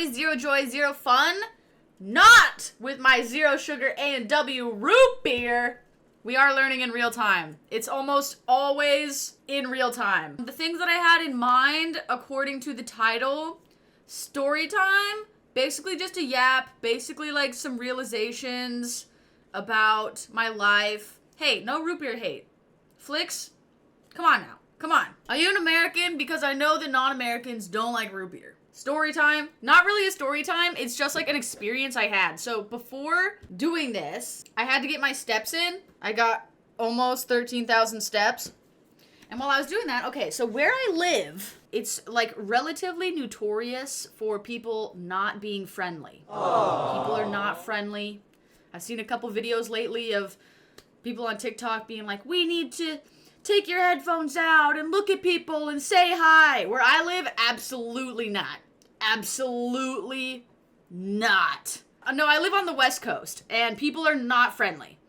stories, zero joy, zero fun. Not with my zero sugar A&W root beer. We are learning in real time. It's almost always in real time. The things that I had in mind, according to the title, story time, basically just a yap, basically like some realizations about my life. Hey, no root beer hate. Flicks, come on now. Come on. Are you an American? Because I know that non-Americans don't like root beer. Story time. Not really a story time. It's just like an experience I had. So before doing this, I had to get my steps in. I got almost 13,000 steps. And while I was doing that, okay, so where I live, it's like relatively notorious for people not being friendly. Aww. People are not friendly. I've seen a couple videos lately of people on TikTok being like, we need to take your headphones out and look at people and say hi. Where I live, absolutely not. Absolutely not. No, I live on the West Coast, and people are not friendly.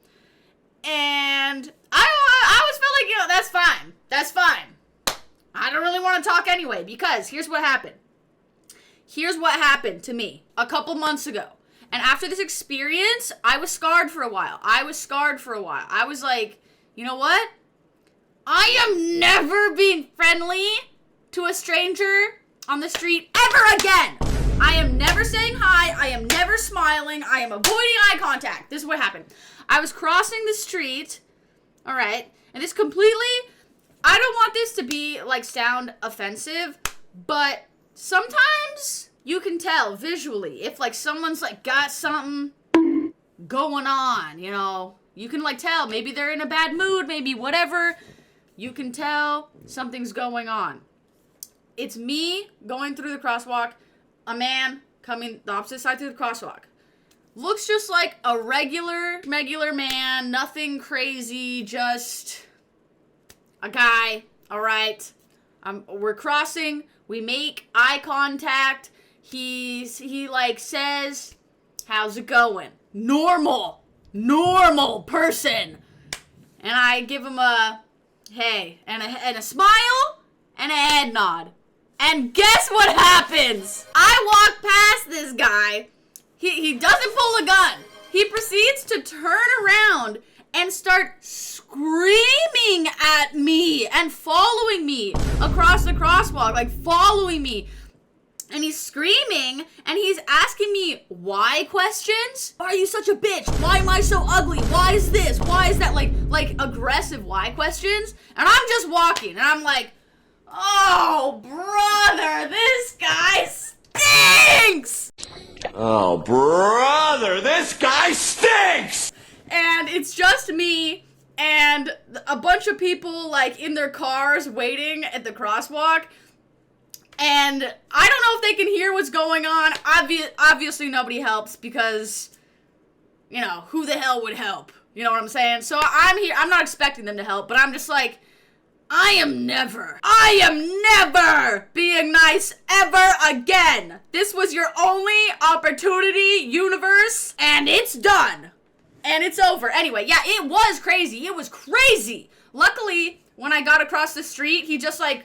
And I always felt like, that's fine. That's fine. I don't really want to talk anyway, because here's what happened. Here's what happened to me a couple months ago. And after this experience, I was scarred for a while. I was like, you know what? I am never being friendly to a stranger on the street ever again. I am never saying hi. I am never smiling. I am avoiding eye contact. This is what happened. I was crossing the street. All right. And this completely, I don't want this to be like sound offensive, but sometimes you can tell visually if like someone's like got something going on, you can like tell maybe they're in a bad mood, maybe whatever. You can tell something's going on. It's me going through the crosswalk, a man coming the opposite side through the crosswalk. Looks just like a regular man, nothing crazy, just a guy, all right? We're crossing, we make eye contact, he like says, how's it going? Normal person. And I give him a hey, and a smile, and a head nod. And guess what happens? I walk past this guy. He doesn't pull a gun. He proceeds to turn around and start screaming at me and following me across the crosswalk, like following me. And he's screaming, and he's asking me why questions. Why are you such a bitch? Why am I so ugly? Why is this? Why is that? Like aggressive why questions. And I'm just walking, and I'm like, oh, brother, this guy stinks! Oh, brother, this guy stinks! And it's just me and a bunch of people, like, in their cars waiting at the crosswalk. And I don't know if they can hear what's going on. Obviously nobody helps because, who the hell would help? You know what I'm saying? So I'm here. I'm not expecting them to help, but I'm just like, I am never being nice ever again. This was your only opportunity, universe, and it's done. And it's over. Anyway, yeah, it was crazy. It was crazy. Luckily, when I got across the street, he just, like,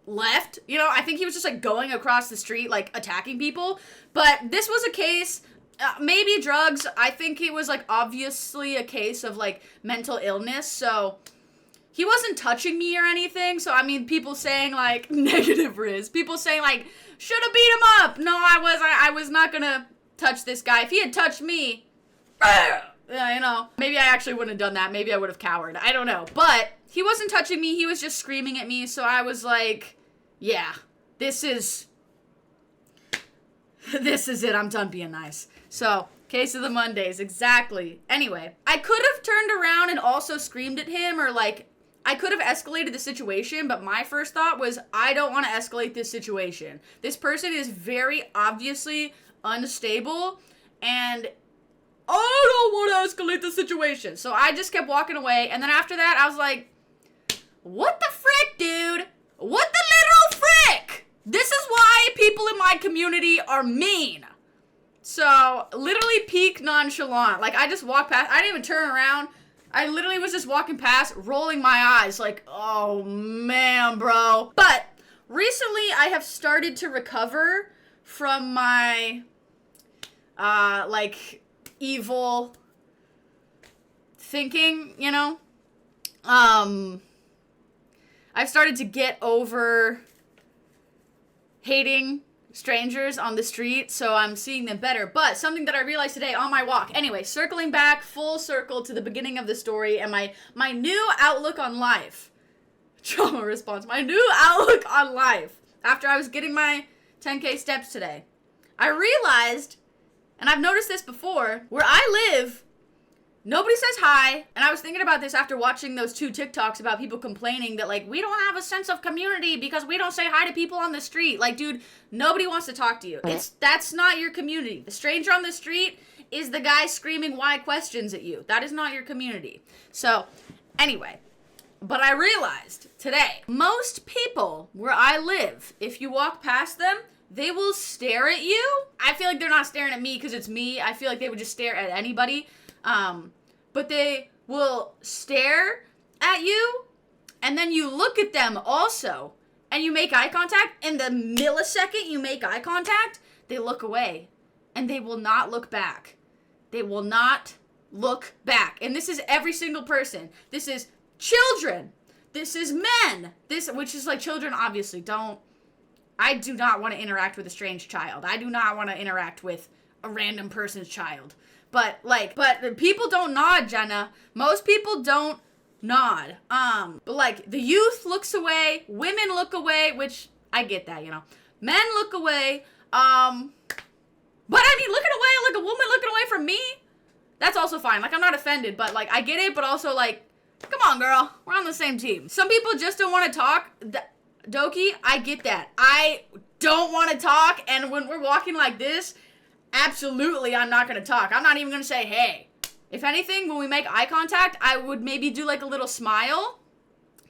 left. I think he was just, like, going across the street, like, attacking people. But this was a case, maybe drugs. I think it was, like, obviously a case of, like, mental illness. So he wasn't touching me or anything. So, I mean, people saying, like, negative riz. People saying, like, should have beat him up. No, I was not gonna touch this guy. If he had touched me, maybe I actually wouldn't have done that. Maybe I would have cowered. I don't know. But he wasn't touching me. He was just screaming at me. So I was like, yeah, this is it. I'm done being nice. So, case of the Mondays. Exactly. Anyway, I could have turned around and also screamed at him, or like, I could have escalated the situation, but my first thought was, I don't want to escalate this situation. This person is very obviously unstable, and I don't want to escalate the situation. So I just kept walking away, and then after that, I was like, what the frick, dude? What the literal frick? This is why people in my community are mean. So, literally peak nonchalant. Like, I just walked past, I didn't even turn around. I literally was just walking past, rolling my eyes, like, oh man, bro. But recently, I have started to recover from my, like, evil thinking, you know? I've started to get over hating strangers on the street, so I'm seeing them better. But something that I realized today on my walk. Anyway, circling back full circle to the beginning of the story and my new outlook on life. Trauma response. My new outlook on life after I was getting my 10K steps today. I realized, and I've noticed this before, where I live, nobody says hi. And I was thinking about this after watching those 2 TikToks about people complaining that, like, we don't have a sense of community because we don't say hi to people on the street. Like, dude, nobody wants to talk to you. That's not your community. The stranger on the street is the guy screaming why questions at you. That is not your community. So, anyway, but I realized today, most people where I live, if you walk past them, they will stare at you. I feel like they're not staring at me because it's me. I feel like they would just stare at anybody. But they will stare at you, and then you look at them also, and you make eye contact. In the millisecond you make eye contact, they look away, and they will not look back. They will not look back. And this is every single person. This is children. This is men. Which is like, children obviously I do not want to interact with a strange child. I do not want to interact with a random person's child. But people don't nod, Jenna. Most people don't nod. But like, the youth looks away, women look away, which I get that, you know. Men look away. But I mean, looking away, like a woman looking away from me, that's also fine. Like, I'm not offended, but like, I get it, but also like, come on, girl. We're on the same team. Some people just don't want to talk. Doki, I get that. I don't want to talk, and when we're walking like this, absolutely, I'm not going to talk. I'm not even going to say, hey. If anything, when we make eye contact, I would maybe do like a little smile.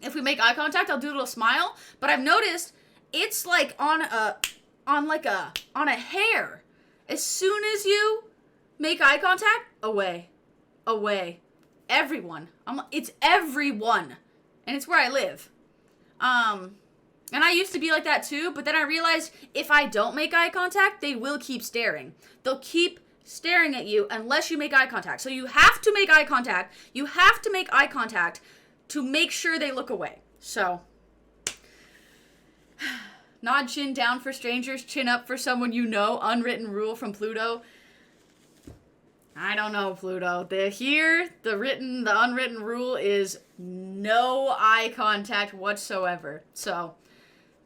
If we make eye contact, I'll do a little smile. But I've noticed it's like on a hair. As soon as you make eye contact, away. Everyone. It's everyone. And it's where I live. And I used to be like that too, but then I realized if I don't make eye contact, they will keep staring. They'll keep staring at you unless you make eye contact. So you have to make eye contact. You have to make eye contact to make sure they look away. So, nod chin down for strangers, chin up for someone you know. Unwritten rule from Pluto. I don't know, Pluto. The unwritten rule is no eye contact whatsoever. So,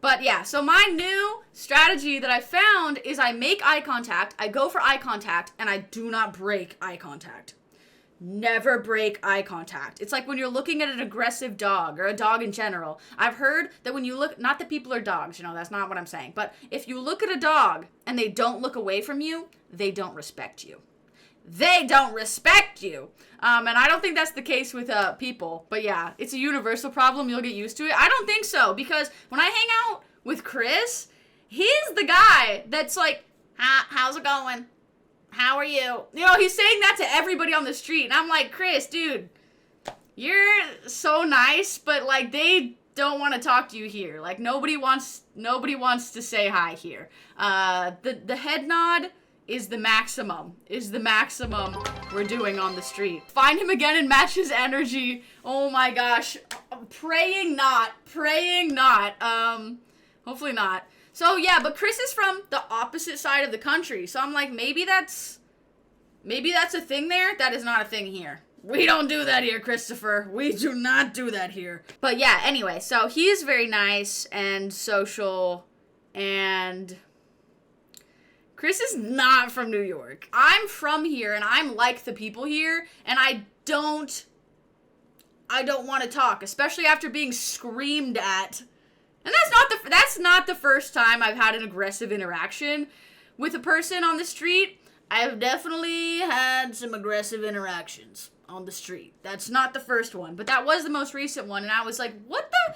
but yeah, so my new strategy that I found is I make eye contact, I go for eye contact, and I do not break eye contact. Never break eye contact. It's like when you're looking at an aggressive dog, or a dog in general. I've heard that when you look, not that people are dogs, you know, that's not what I'm saying, but if you look at a dog and they don't look away from you, they don't respect you. They don't respect you. And I don't think that's the case with people. But yeah, it's a universal problem. You'll get used to it. I don't think so, because when I hang out with Chris, he's the guy that's like, how's it going? How are you? You know, he's saying that to everybody on the street. And I'm like, Chris, dude, you're so nice, but like, they don't want to talk to you here. Like, nobody wants to say hi here. The head nod is the maximum we're doing on the street. Find him again and match his energy. Oh my gosh. Praying not. Hopefully not. So yeah, but Chris is from the opposite side of the country. So I'm like, maybe that's a thing there. That is not a thing here. We don't do that here, Christopher. We do not do that here. But yeah, anyway, so he is very nice and social, and Chris is not from New York. I'm from here, and I'm like the people here, and I don't want to talk, especially after being screamed at. And that's not the first time I've had an aggressive interaction with a person on the street. I've definitely had some aggressive interactions on the street. That's not the first one, but that was the most recent one, and I was like, what the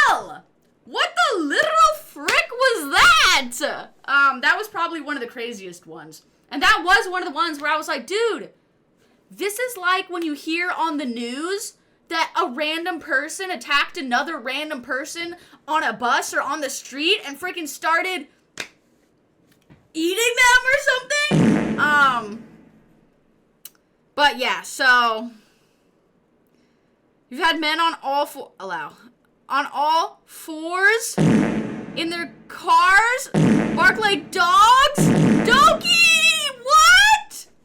hell? What the literal frick was that? That was probably one of the craziest ones. And that was one of the ones where I was like, dude, this is like when you hear on the news that a random person attacked another random person on a bus or on the street and freaking started eating them or something. But yeah, so you've had men on all fours in their cars bark like dogs.